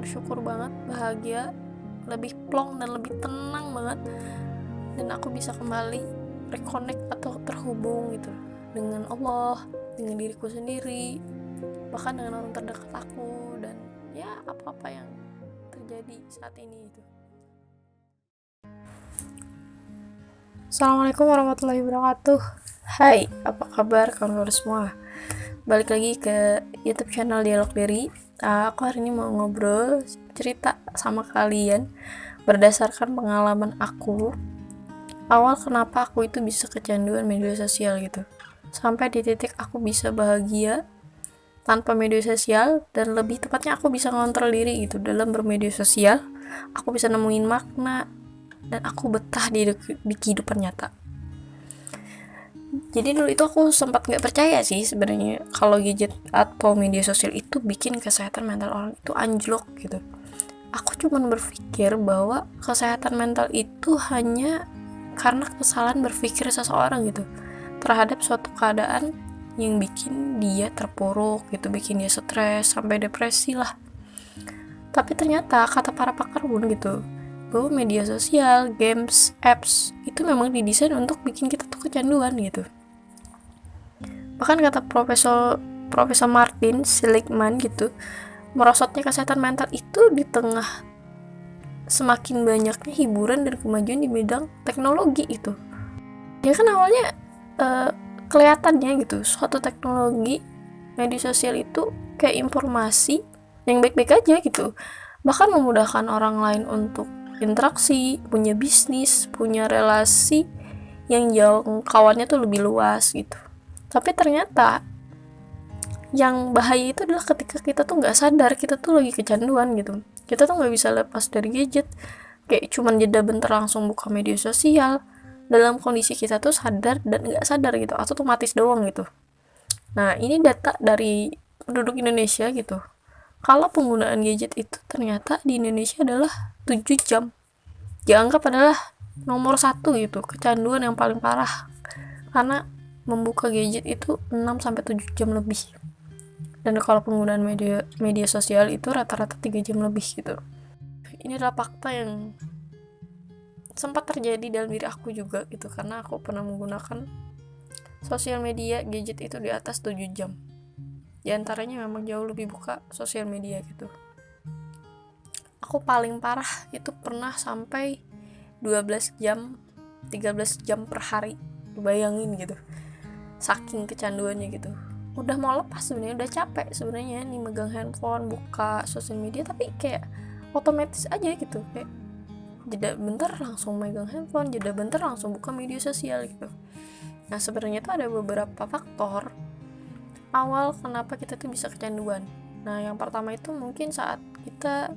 bersyukur banget, bahagia, lebih plong dan lebih tenang banget, dan aku bisa kembali reconnect atau terhubung gitu dengan Allah, dengan diriku sendiri, bahkan dengan orang terdekat aku, dan ya apa-apa yang terjadi saat ini itu. Assalamualaikum warahmatullahi wabarakatuh. Hai, apa kabar kawan-kawan semua? Balik lagi ke YouTube channel Dialog Diri. Aku hari ini mau ngobrol cerita sama kalian berdasarkan pengalaman aku. Awal kenapa aku itu bisa kecanduan media sosial gitu. Sampai di titik aku bisa bahagia tanpa media sosial, dan lebih tepatnya aku bisa ngontrol diri gitu dalam bermedia sosial. Aku bisa nemuin makna dan aku betah di kehidupan nyata. Jadi dulu itu aku sempat nggak percaya sih sebenarnya kalau gadget atau media sosial itu bikin kesehatan mental orang itu anjlok gitu. Aku cuman berpikir bahwa kesehatan mental itu hanya karena kesalahan berpikir seseorang gitu terhadap suatu keadaan yang bikin dia terpuruk gitu, bikin dia stres sampai depresi lah. Tapi ternyata kata para pakar pun gitu, bahwa media sosial, games, apps itu memang didesain untuk bikin kita tuh kecanduan gitu. Bahkan kata Profesor Martin Seligman gitu, merosotnya kesehatan mental itu di tengah semakin banyaknya hiburan dan kemajuan di bidang teknologi itu. Ya kan awalnya kelihatannya gitu, suatu teknologi media sosial itu kayak informasi yang baik-baik aja gitu, bahkan memudahkan orang lain untuk interaksi, punya bisnis, punya relasi yang jangkauannya tuh lebih luas gitu. Tapi ternyata yang bahaya itu adalah ketika kita tuh nggak sadar kita tuh lagi kecanduan gitu. Kita tuh nggak bisa lepas dari gadget, kayak cuman jeda bentar langsung buka media sosial dalam kondisi kita tuh sadar dan nggak sadar gitu, atau otomatis doang gitu. Nah, ini data dari penduduk Indonesia gitu. Kalau penggunaan gadget itu ternyata di Indonesia adalah 7 jam. Dianggap adalah nomor 1 gitu, kecanduan yang paling parah. Karena membuka gadget itu 6-7 jam lebih. Dan kalau penggunaan media sosial itu rata-rata 3 jam lebih gitu. Ini adalah fakta yang sempat terjadi dalam diri aku juga gitu, karena aku pernah menggunakan sosial media gadget itu di atas 7 jam. Di antaranya memang jauh lebih buka sosial media gitu. Aku paling parah itu pernah sampai 12 jam, 13 jam per hari. Bayangin gitu. Saking kecanduannya gitu. Udah mau lepas sebenarnya, udah capek sebenarnya nih megang handphone, buka sosial media, tapi kayak otomatis aja gitu, kayak jeda bentar langsung megang handphone, jeda bentar langsung buka media sosial gitu. Nah, sebenarnya tuh ada beberapa faktor awal kenapa kita tuh bisa kecanduan. Nah, yang pertama itu mungkin saat kita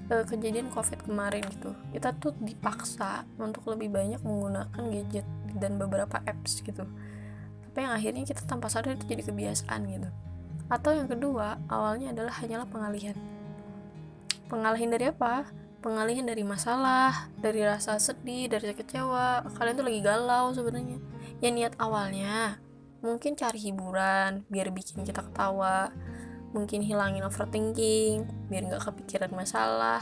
kejadian COVID kemarin gitu, kita tuh dipaksa untuk lebih banyak menggunakan gadget dan beberapa apps gitu. Tapi yang akhirnya kita tanpa sadar itu jadi kebiasaan gitu. Atau yang kedua, awalnya adalah hanyalah pengalihan. Pengalihan dari apa? Pengalihan dari masalah, dari rasa sedih, dari rasa kecewa. Kalian tuh lagi galau sebenarnya. Ya niat awalnya mungkin cari hiburan biar bikin kita ketawa, mungkin hilangin overthinking biar nggak kepikiran masalah.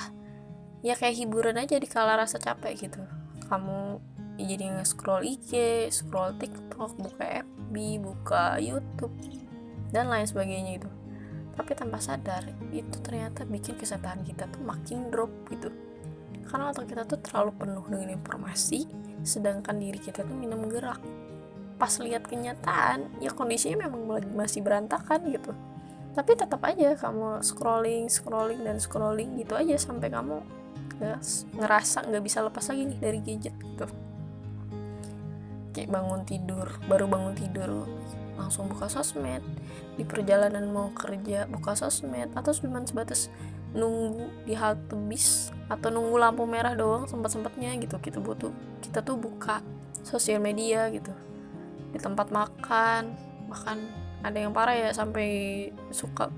Ya kayak hiburan aja di kala rasa capek gitu. Kamu jadi nge-scroll IG, scroll TikTok, buka FB, buka YouTube, dan lain sebagainya gitu. Tapi tanpa sadar itu ternyata bikin kesehatan kita tuh makin drop gitu, karena otak kita tuh terlalu penuh dengan informasi, sedangkan diri kita tuh minum gerak. Pas lihat kenyataan, ya kondisinya memang masih berantakan gitu, tapi tetap aja kamu scrolling dan scrolling gitu aja sampai kamu ngerasa nggak bisa lepas lagi nih dari gadget gitu. Kayak baru bangun tidur langsung buka sosmed, di perjalanan mau kerja buka sosmed, atau cuma sebatas nunggu di halte bis atau nunggu lampu merah doang sempat-sempatnya gitu kita tuh buka sosial media gitu. Di tempat makan, bahkan ada yang parah ya sampai suka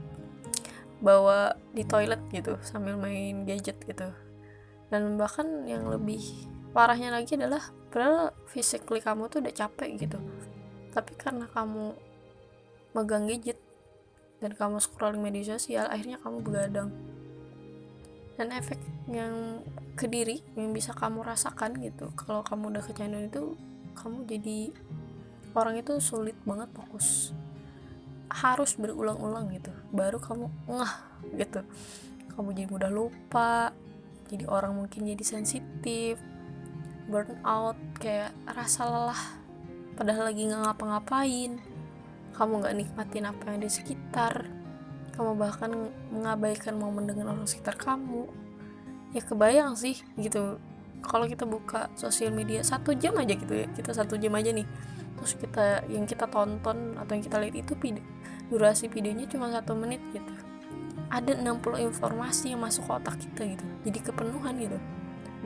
bawa di toilet gitu sambil main gadget gitu. Dan bahkan yang lebih parahnya lagi adalah padahal physically kamu tuh udah capek gitu, tapi karena kamu megang gadget dan kamu scrolling media sosial, akhirnya kamu begadang. Dan efek yang ke diri yang bisa kamu rasakan gitu, kalau kamu udah kecanduan itu, kamu jadi orang itu sulit banget fokus, harus berulang-ulang gitu baru kamu ngeh gitu. Kamu jadi mudah lupa, jadi orang mungkin jadi sensitif, burn out, kayak rasa lelah padahal lagi nggak ngapa-ngapain, kamu nggak nikmatin apa yang di sekitar, kamu bahkan mengabaikan momen dengan orang sekitar kamu. Ya kebayang sih gitu, kalau kita buka sosial media 1 jam aja gitu ya, kita 1 jam aja nih, terus kita yang kita tonton atau yang kita lihat itu durasi videonya cuma 1 menit gitu, ada 60 informasi yang masuk ke otak kita gitu, jadi kepenuhan gitu.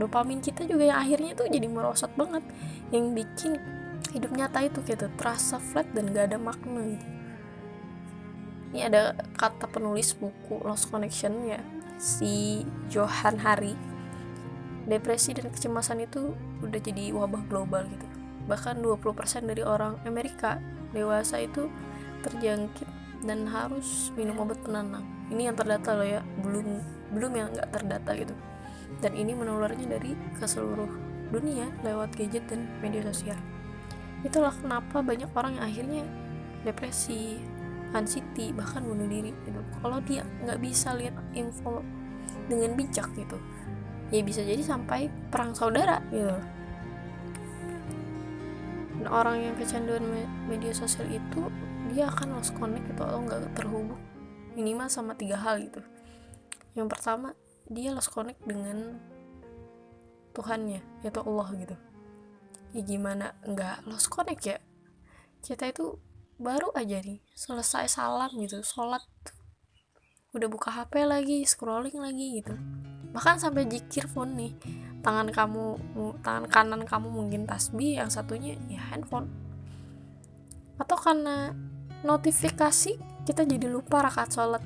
Dopamin kita juga yang akhirnya tuh jadi merosot banget, yang bikin hidup nyata itu gitu terasa flat dan gak ada makna gitu. Ini ada kata penulis buku Lost Connection ya, si Johan Hari, depresi dan kecemasan itu udah jadi wabah global gitu. Bahkan 20% dari orang Amerika dewasa itu terjangkit dan harus minum obat penenang. Ini yang terdata loh ya, belum yang nggak terdata gitu. Dan ini menularnya dari ke seluruh dunia lewat gadget dan media sosial. Itulah kenapa banyak orang yang akhirnya depresi, anxiety, bahkan bunuh diri gitu. Kalau dia nggak bisa lihat info dengan bijak gitu, ya bisa jadi sampai perang saudara gitu. Dan orang yang kecanduan media sosial itu dia akan lost connect gitu, atau nggak terhubung minimal sama 3 hal gitu. Yang pertama, dia lost connect dengan Tuhannya, yaitu Allah gitu. Ya gimana nggak lost connect ya, kita itu baru aja nih selesai salam gitu, sholat udah buka HP lagi, scrolling lagi gitu. Bahkan sampai zikir pun nih, tangan kanan kamu mungkin tasbih, yang satunya ya handphone. Atau karena notifikasi kita jadi lupa rakaat sholat,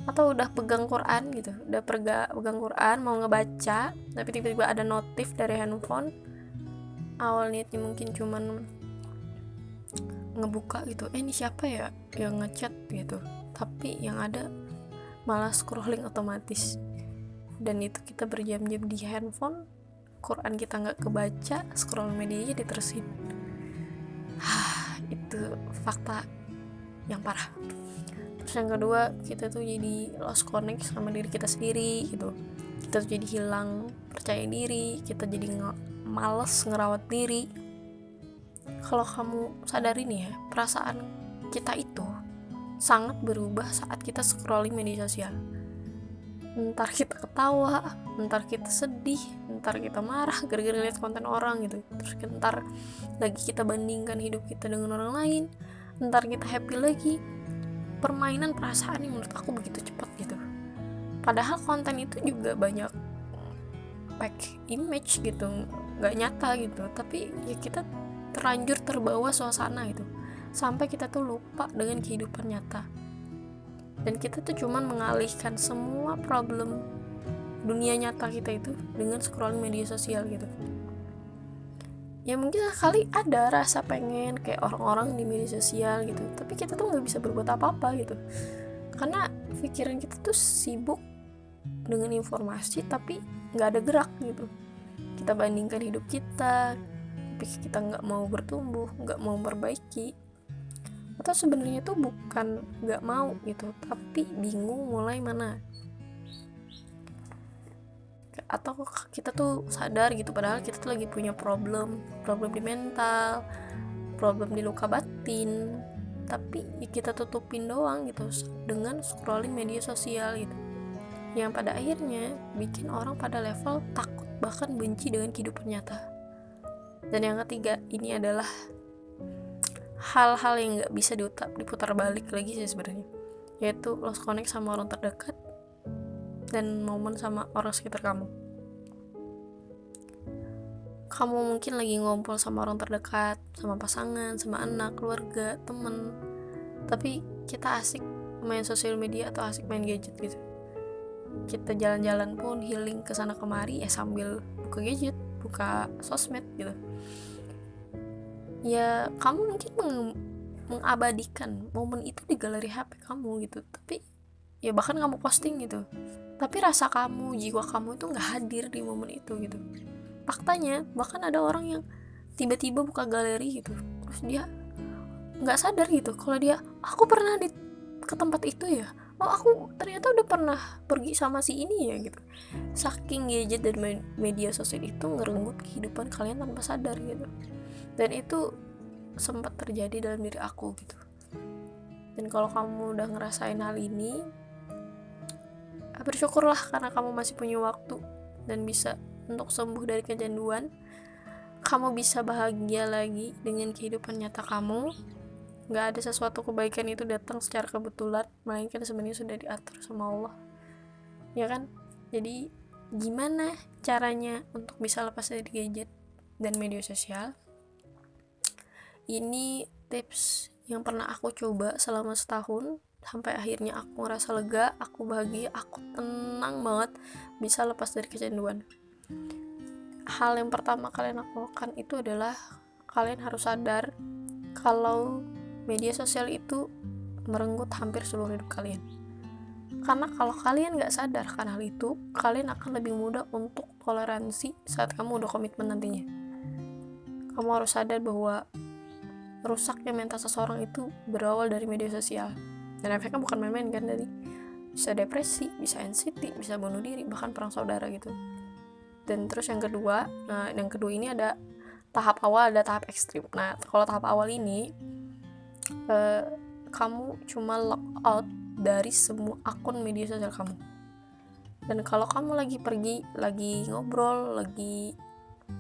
atau udah pegang Quran gitu, udah pegang Quran mau ngebaca, tapi tiba-tiba ada notif dari handphone. Awal niatnya mungkin cuman ngebuka gitu, ini siapa ya yang ngechat gitu, tapi yang ada malah scrolling otomatis. Dan itu kita berjam-jam di handphone, Quran kita nggak kebaca, scroll medianya diterusin. Itu fakta yang parah. Terus yang kedua, kita tuh jadi lost connect sama diri kita sendiri gitu. Kita tuh jadi hilang percaya diri, kita jadi males ngerawat diri. Kalau kamu sadari nih ya, perasaan kita itu sangat berubah saat kita scrolling media sosial. Ntar kita ketawa, ntar kita sedih, ntar kita marah gara-gara lihat konten orang gitu. Terus ntar lagi kita bandingkan hidup kita dengan orang lain, ntar kita happy lagi. Permainan perasaan yang menurut aku begitu cepat gitu. Padahal konten itu juga banyak fake image gitu, nggak nyata gitu. Tapi ya kita terlanjur terbawa suasana gitu, sampai kita tuh lupa dengan kehidupan nyata. Dan kita tuh cuman mengalihkan semua problem dunia nyata kita itu dengan scrolling media sosial gitu. Ya mungkin sekali ada rasa pengen kayak orang-orang di media sosial gitu, tapi kita tuh nggak bisa berbuat apa-apa gitu, karena pikiran kita tuh sibuk dengan informasi tapi nggak ada gerak gitu. Kita bandingkan hidup kita, tapi kita nggak mau bertumbuh, nggak mau memperbaiki. Atau sebenarnya tuh bukan nggak mau gitu, tapi bingung mulai mana. Atau kita tuh sadar gitu, padahal kita tuh lagi punya problem di mental, problem di luka batin, tapi ya kita tutupin doang gitu dengan scrolling media sosial gitu, yang pada akhirnya bikin orang pada level takut bahkan benci dengan kehidupan nyata. Dan yang ketiga, ini adalah hal-hal yang nggak bisa diputar balik lagi sih sebenarnya, yaitu lost connect sama orang terdekat dan momen sama orang sekitar kamu. Kamu mungkin lagi ngumpul sama orang terdekat, sama pasangan, sama anak, keluarga, temen, tapi kita asik main sosial media atau asik main gadget gitu. Kita jalan-jalan pun healing kesana kemari ya sambil buka gadget, buka sosmed gitu. Ya kamu mungkin mengabadikan momen itu di galeri HP kamu gitu, tapi ya bahkan kamu posting gitu, tapi rasa kamu, jiwa kamu itu nggak hadir di momen itu gitu. Faktanya bahkan ada orang yang tiba-tiba buka galeri gitu, terus dia nggak sadar gitu kalau dia, aku pernah ke tempat itu ya, oh aku ternyata udah pernah pergi sama si ini ya gitu. Saking gadget dan media sosial itu ngerenggut kehidupan kalian tanpa sadar gitu. Dan itu sempat terjadi dalam diri aku gitu. Dan kalau kamu udah ngerasain hal ini, bersyukurlah karena kamu masih punya waktu dan bisa untuk sembuh dari kecanduan. Kamu bisa bahagia lagi dengan kehidupan nyata kamu. Gak ada sesuatu kebaikan itu datang secara kebetulan, melainkan sebenarnya sudah diatur sama Allah, ya kan? Jadi gimana caranya untuk bisa lepas dari gadget dan media sosial? Ini tips yang pernah aku coba selama setahun, sampai akhirnya aku ngerasa lega, aku bahagia, aku tenang banget bisa lepas dari kecanduan. Hal yang pertama kalian lakukan itu adalah kalian harus sadar kalau media sosial itu merenggut hampir seluruh hidup kalian. Karena kalau kalian gak sadar kan hal itu, kalian akan lebih mudah untuk toleransi saat kamu udah komitmen nantinya. Kamu harus sadar bahwa rusaknya mental seseorang itu berawal dari media sosial. Dan efeknya bukan main-main kan, dari bisa depresi, bisa anxiety, bisa bunuh diri, bahkan perang saudara gitu. Dan terus yang kedua ini ada tahap awal, ada tahap ekstrim. Nah, kalau tahap awal ini kamu cuma log out dari semua akun media sosial kamu. Dan kalau kamu lagi pergi, lagi ngobrol, lagi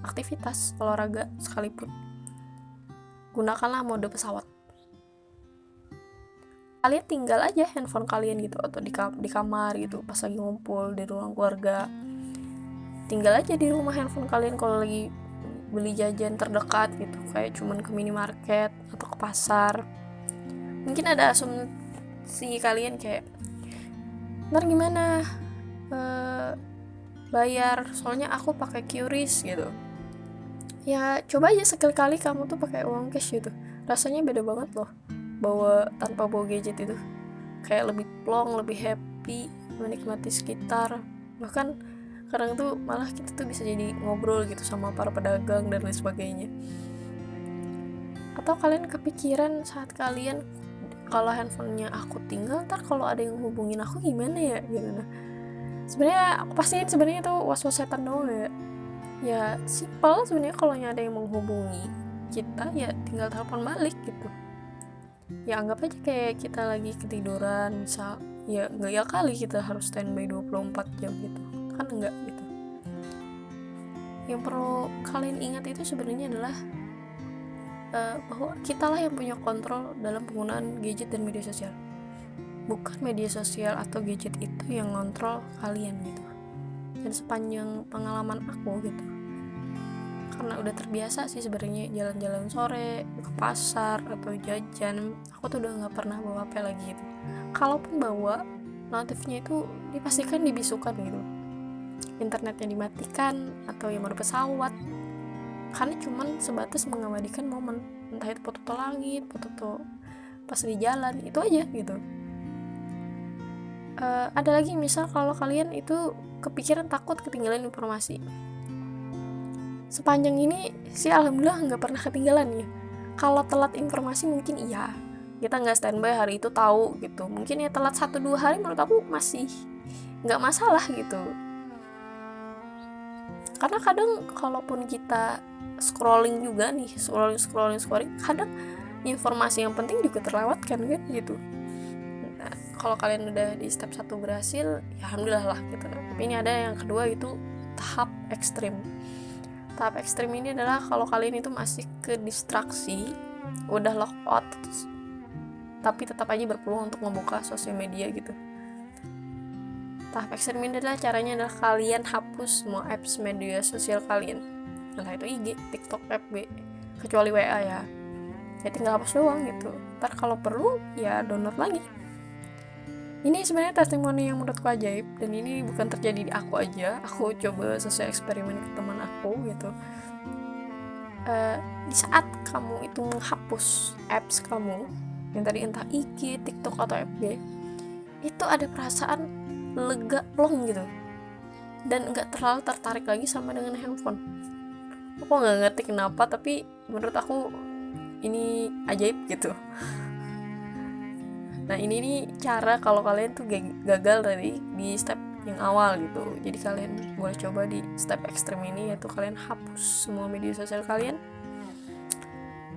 aktivitas olahraga sekalipun, gunakanlah mode pesawat. Kalian tinggal aja handphone kalian gitu, atau di kamar gitu pas lagi ngumpul di ruang keluarga. Tinggal aja di rumah handphone kalian kalau lagi beli jajan terdekat gitu, kayak cuman ke minimarket atau ke pasar. Mungkin ada asumsi kalian kayak, ntar gimana bayar, soalnya aku pakai QRIS gitu. Ya coba aja sekali-kali kamu tuh pakai uang cash gitu, rasanya beda banget loh tanpa bawa gadget itu. Kayak lebih plong, lebih happy, menikmati sekitar. Bahkan kadang tuh malah kita tuh bisa jadi ngobrol gitu sama para pedagang dan lain sebagainya. Atau kalian kepikiran saat kalian, kalau handphonenya aku tinggal, ntar kalau ada yang hubungin aku gimana ya gitu. Nah, sebenarnya aku pastiin sebenarnya itu was-was setan doang ya. Ya simpel sebenarnya, kalau ada yang menghubungi kita ya tinggal telepon balik gitu. Ya anggap aja kayak kita lagi ketiduran misal, ya enggak ya kali kita harus standby 24 jam gitu kan, enggak gitu. Yang perlu kalian ingat itu sebenarnya adalah bahwa kitalah yang punya kontrol dalam penggunaan gadget dan media sosial, bukan media sosial atau gadget itu yang ngontrol kalian gitu. Dan sepanjang pengalaman aku gitu, karena udah terbiasa sih sebenarnya jalan-jalan sore ke pasar atau jajan, aku tuh udah nggak pernah bawa HP lagi gitu. Kalaupun bawa, notifnya itu dipastikan dibisukan gitu, internetnya dimatikan atau yang mode pesawat, karena cuman sebatas mengabadikan momen, entah itu foto langit, foto pas di jalan, itu aja gitu. Ada lagi misal kalau kalian itu kepikiran takut ketinggalan informasi. Sepanjang ini sih alhamdulillah nggak pernah ketinggalan ya. Kalau telat informasi mungkin iya, kita nggak standby hari itu tahu gitu, mungkin ya telat 1-2 hari menurut aku masih nggak masalah gitu. Karena kadang kalaupun kita scrolling juga nih, scrolling, kadang informasi yang penting juga terlewatkan kan gitu. Nah, kalau kalian udah di step 1 berhasil, ya alhamdulillah lah gitu. Tapi ini ada yang kedua, itu tahap ekstrim. Tahap ekstrim ini adalah kalau kalian itu masih ke distraksi, udah lock out, tapi tetap aja berpeluang untuk membuka sosial media gitu. Tahap ekstrim ini caranya adalah kalian hapus semua apps media sosial kalian, entah itu IG, TikTok, FB, kecuali WA ya tinggal hapus doang gitu. Ntar kalau perlu ya download lagi. Ini sebenarnya testimoni yang menurutku ajaib, dan ini bukan terjadi di aku aja, aku coba sesuai eksperimen ke teman aku gitu. Di saat kamu itu menghapus apps kamu yang tadi, entah IG, TikTok atau FB, itu ada perasaan lega plong gitu, dan nggak terlalu tertarik lagi sama dengan handphone. Aku nggak ngerti kenapa, tapi menurut aku ini ajaib gitu. Nah ini nih cara kalau kalian tuh gagal tadi di step yang awal gitu. Jadi kalian boleh coba di step ekstrem ini, yaitu kalian hapus semua media sosial kalian.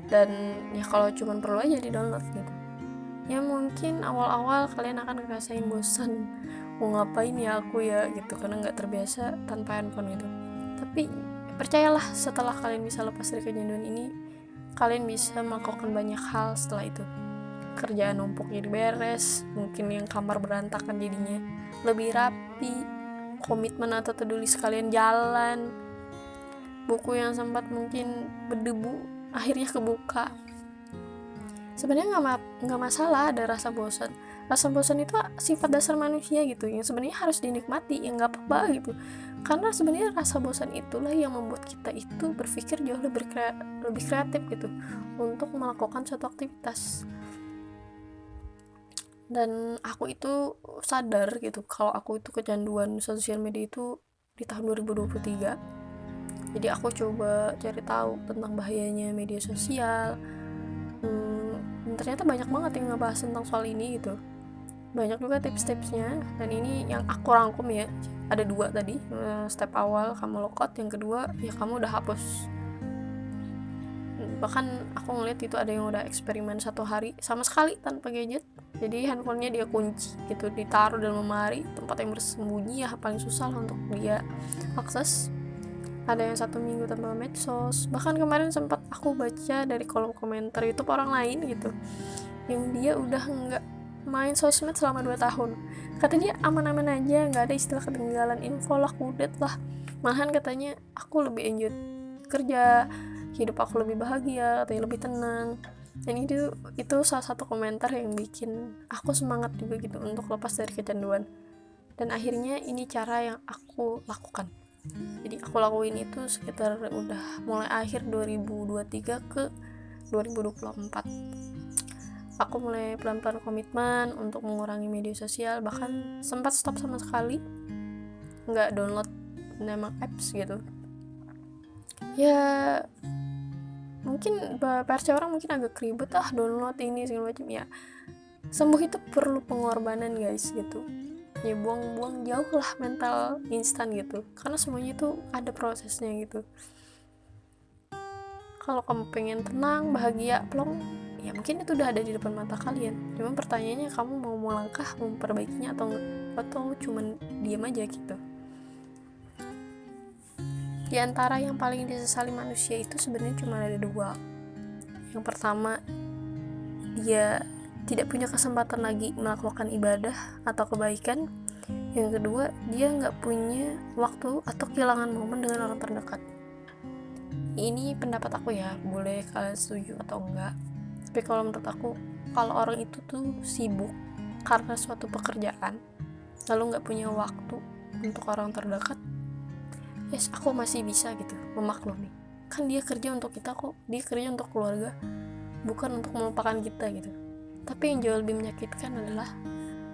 Dan ya kalau cuman perlu aja di download gitu. Ya mungkin awal-awal kalian akan ngerasain bosan, mau ngapain ya aku ya gitu, karena nggak terbiasa tanpa handphone gitu. Tapi percayalah, setelah kalian bisa lepas dari kecanduan ini, kalian bisa melakukan banyak hal setelah itu. Kerjaan numpuk jadi beres, mungkin yang kamar berantakan jadinya lebih rapi, komitmen atau to-do list kalian jalan, buku yang sempat mungkin berdebu akhirnya kebuka. Sebenarnya nggak masalah ada rasa bosan. Rasa bosan itu sifat dasar manusia gitu, yang sebenarnya harus dinikmati, yang nggak apa-apa gitu. Karena sebenarnya rasa bosan itulah yang membuat kita itu berpikir jauh lebih kreatif gitu untuk melakukan suatu aktivitas. Dan aku itu sadar gitu kalau aku itu kecanduan sosial media itu di tahun 2023. Jadi aku coba cari tahu tentang bahayanya media sosial. Ternyata banyak banget yang ngebahas tentang soal ini gitu, banyak juga tips-tipsnya. Dan ini yang aku rangkum ya, ada 2 tadi. Step awal kamu logout, yang kedua ya kamu udah hapus. Bahkan aku ngeliat itu ada yang udah eksperimen 1 hari sama sekali tanpa gadget, jadi handphonenya dia kunci gitu, ditaruh dalam lemari, tempat yang bersembunyi ya, paling susah lah untuk dia akses. Ada yang 1 minggu tanpa medsos. Bahkan kemarin sempat aku baca dari kolom komentar YouTube orang lain gitu, yang dia udah nggak main sosmed selama 2 tahun. Kata dia aman-aman aja, nggak ada istilah ketinggalan info lah, kudet lah. Malahan katanya aku lebih enjoy kerja, hidup aku lebih bahagia, katanya lebih tenang. Dan itu salah satu komentar yang bikin aku semangat juga gitu untuk lepas dari kecanduan. Dan akhirnya ini cara yang aku lakukan. Jadi aku lakuin itu sekitar udah mulai akhir 2023 ke 2024. Aku mulai pelan-pelan komitmen untuk mengurangi media sosial, bahkan sempat stop sama sekali, nggak download nama apps gitu. Ya mungkin versi orang mungkin agak ribet download ini segala macam ya. Sembuh itu perlu pengorbanan guys gitu. Ya buang-buang jauh lah mental instan gitu, karena semuanya itu ada prosesnya gitu. Kalau kamu pengen tenang, bahagia, plong, ya mungkin itu udah ada di depan mata kalian. Cuma pertanyaannya, kamu mau langkah memperbaikinya atau cuman diam aja gitu. Di antara yang paling disesali manusia itu sebenarnya cuma ada 2. Yang pertama, dia tidak punya kesempatan lagi melakukan ibadah atau kebaikan. Yang kedua, dia nggak punya waktu atau kehilangan momen dengan orang terdekat. Ini pendapat aku ya, boleh kalian setuju atau enggak. Tapi kalau menurut aku, kalau orang itu tuh sibuk karena suatu pekerjaan, lalu nggak punya waktu untuk orang terdekat, yes, aku masih bisa gitu memaklumi. Kan dia kerja untuk kita kok, dia kerja untuk keluarga, bukan untuk melupakan kita gitu. Tapi yang jauh lebih menyakitkan adalah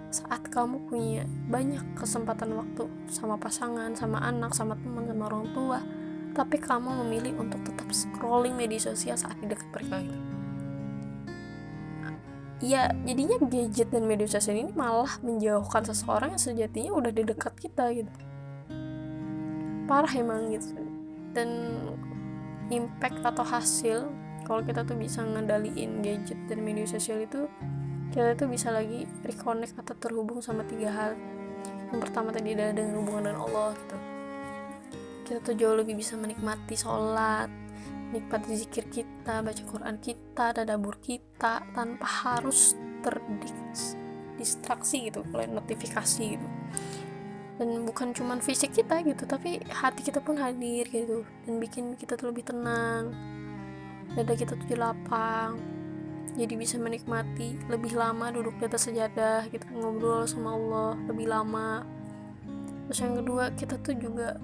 saat kamu punya banyak kesempatan waktu sama pasangan, sama anak, sama teman, sama orang tua, tapi kamu memilih untuk tetap scrolling media sosial saat di dekat mereka gitu. Ya jadinya gadget dan media sosial ini malah menjauhkan seseorang yang sejatinya udah di dekat kita gitu. Parah emang gitu. Dan impact atau hasil kalau kita tuh bisa ngendaliin gadget dan media sosial itu, kita tuh bisa lagi reconnect atau terhubung sama 3 hal. Yang pertama tadi ada dengan hubungan dengan Allah gitu. Kita tuh jauh lebih bisa menikmati sholat, nikmati zikir kita, baca Quran kita, tadabbur kita, tanpa harus terdistraksi gitu oleh notifikasi gitu. Dan bukan cuman fisik kita gitu, tapi hati kita pun hadir gitu, dan bikin kita tuh lebih tenang, dada kita tuh lapang, jadi bisa menikmati lebih lama duduk di atas sajadah, kita ngobrol sama Allah lebih lama. Terus yang kedua, kita tuh juga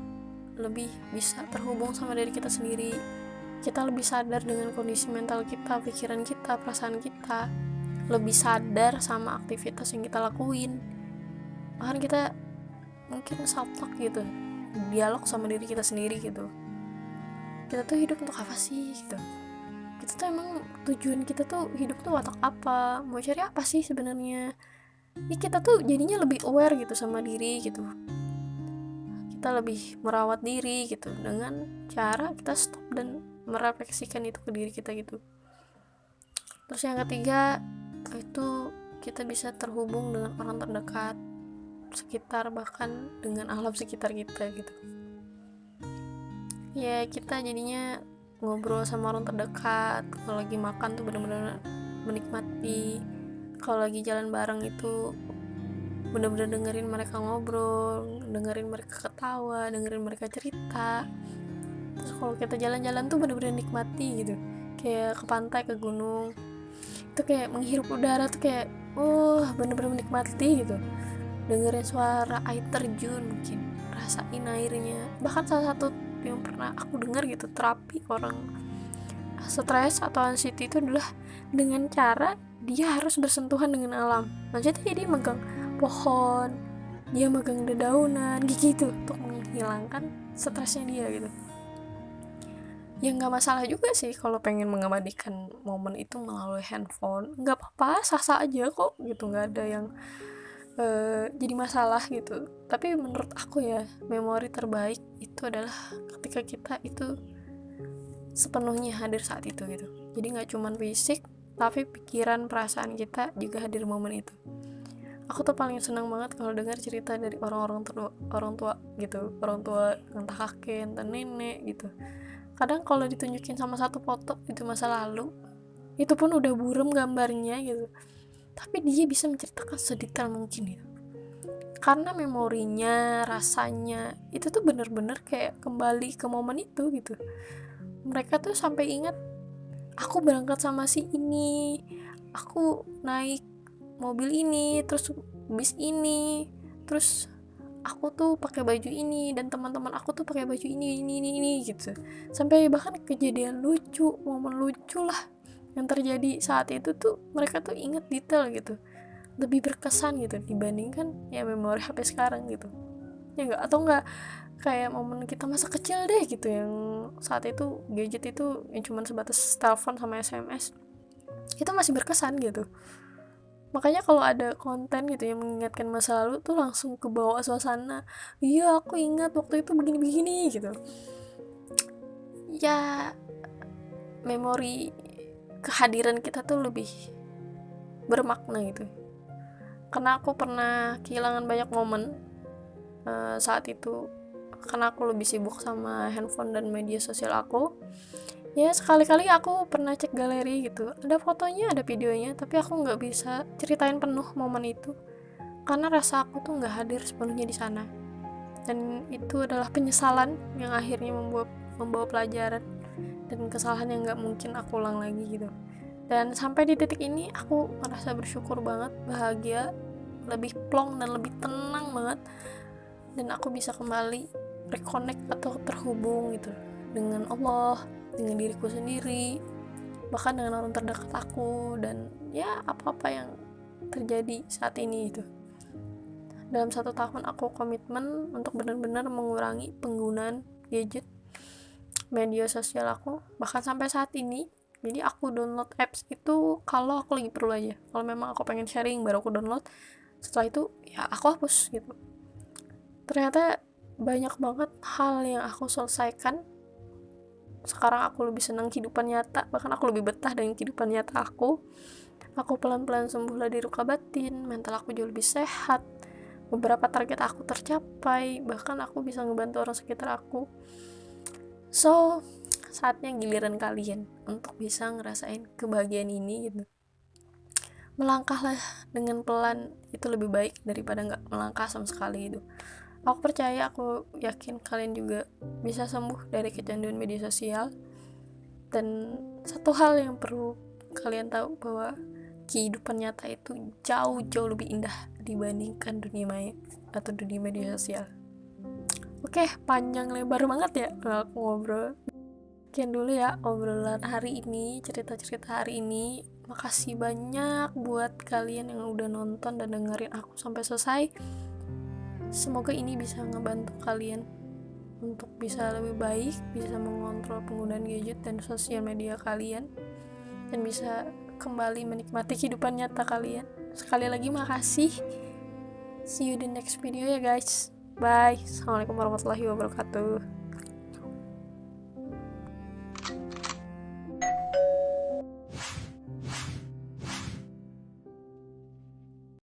lebih bisa terhubung sama diri kita sendiri. Kita lebih sadar dengan kondisi mental kita, pikiran kita, perasaan kita, lebih sadar sama aktivitas yang kita lakuin. bahkan kita mungkin self talk gitu, dialog sama diri kita sendiri gitu. Kita tuh hidup untuk apa sih gitu, kita tuh emang tujuan kita tuh hidup tuh watak apa, mau cari apa sih sebenarnya. Ya kita tuh jadinya lebih aware gitu sama diri gitu, kita lebih merawat diri gitu dengan cara kita stop dan merefleksikan itu ke diri kita gitu. Terus yang ketiga itu kita bisa terhubung dengan orang terdekat sekitar, bahkan dengan alam sekitar kita gitu. Ya kita jadinya ngobrol sama orang terdekat, kalau lagi makan tuh bener-bener menikmati, kalau lagi jalan bareng itu bener-bener dengerin mereka ngobrol, dengerin mereka ketawa, dengerin mereka cerita. Terus kalau kita jalan-jalan tuh bener-bener nikmati gitu, kayak ke pantai, ke gunung, itu kayak menghirup udara tuh kayak bener-bener menikmati gitu, dengerin suara air terjun, mungkin rasain airnya. Bahkan salah satu yang pernah aku dengar gitu, terapi orang stres atau anxiety itu adalah dengan cara dia harus bersentuhan dengan alam. Maksudnya dia megang pohon, dia megang dedaunan gitu untuk menghilangkan stresnya dia gitu. Ya nggak masalah juga sih kalau pengen mengabadikan momen itu melalui handphone, nggak apa-apa, sah-sah aja kok gitu, nggak ada yang jadi masalah gitu. Tapi menurut aku ya, memori terbaik itu adalah ketika kita itu sepenuhnya hadir saat itu gitu. Jadi nggak cuma fisik, tapi pikiran, perasaan kita juga hadir momen itu. Aku tuh paling senang banget kalau dengar cerita dari orang tua gitu, orang tua, entah kakek, entah nenek gitu. Kadang kalau ditunjukin sama satu foto itu masa lalu, itu pun udah buram gambarnya gitu, tapi dia bisa menceritakan sedetail mungkin gitu. Karena memorinya, rasanya itu tuh bener-bener kayak kembali ke momen itu gitu. Mereka tuh sampai ingat, aku berangkat sama si ini, aku naik mobil ini, terus bis ini, terus aku tuh pakai baju ini, dan teman-teman aku tuh pakai baju ini gitu. Sampai bahkan kejadian lucu, momen lucu lah yang terjadi saat itu tuh mereka tuh inget detail gitu, lebih berkesan gitu dibandingkan ya memori HP sekarang gitu. Ya enggak, atau enggak kayak momen kita masa kecil deh gitu, yang saat itu gadget itu yang cuma sebatas telepon sama SMS, itu masih berkesan gitu. Makanya kalau ada konten gitu yang mengingatkan masa lalu tuh langsung ke bawah suasana, iya aku ingat waktu itu begini-begini gitu. Ya memori kehadiran kita tuh lebih bermakna gitu, karena aku pernah kehilangan banyak momen saat itu, karena aku lebih sibuk sama handphone dan media sosial aku. Ya sekali-kali aku pernah cek galeri gitu, ada fotonya, ada videonya, tapi aku nggak bisa ceritain penuh momen itu karena rasa aku tuh nggak hadir sepenuhnya di sana. Dan itu adalah penyesalan yang akhirnya membawa pelajaran dan kesalahan yang nggak mungkin aku ulang lagi gitu. Dan sampai di titik ini aku merasa bersyukur banget, bahagia, lebih plong dan lebih tenang banget, dan aku bisa kembali reconnect atau terhubung gitu dengan Allah, dengan diriku sendiri, bahkan dengan orang terdekat aku, dan ya apa-apa yang terjadi saat ini itu. Dalam 1 tahun aku komitmen untuk benar-benar mengurangi penggunaan gadget, media sosial aku, bahkan sampai saat ini. Jadi aku download apps itu kalau aku lagi perlu aja, kalau memang aku pengen sharing baru aku download, setelah itu ya aku hapus gitu. Ternyata banyak banget hal yang aku selesaikan. Sekarang aku lebih senang kehidupan nyata, bahkan aku lebih betah dengan kehidupan nyata aku pelan-pelan sembuh dari luka batin, mental aku jauh lebih sehat, beberapa target aku tercapai, bahkan aku bisa ngebantu orang sekitar aku. So saatnya giliran kalian untuk bisa ngerasain kebahagiaan ini gitu. Melangkahlah dengan pelan, itu lebih baik daripada nggak melangkah sama sekali gitu. Aku percaya, aku yakin kalian juga bisa sembuh dari kecanduan media sosial. Dan satu hal yang perlu kalian tahu, bahwa kehidupan nyata itu jauh-jauh lebih indah dibandingkan dunia maya atau dunia media sosial. Oke, panjang lebar banget ya aku ngobrol. Sekian dulu ya obrolan hari ini, cerita-cerita hari ini. Makasih banyak buat kalian yang udah nonton dan dengerin aku sampai selesai. Semoga ini bisa ngebantu kalian untuk bisa lebih baik, bisa mengontrol penggunaan gadget dan sosial media kalian, dan bisa kembali menikmati kehidupan nyata kalian. Sekali lagi makasih. See you di next video ya guys. Bye. Assalamualaikum warahmatullahi wabarakatuh.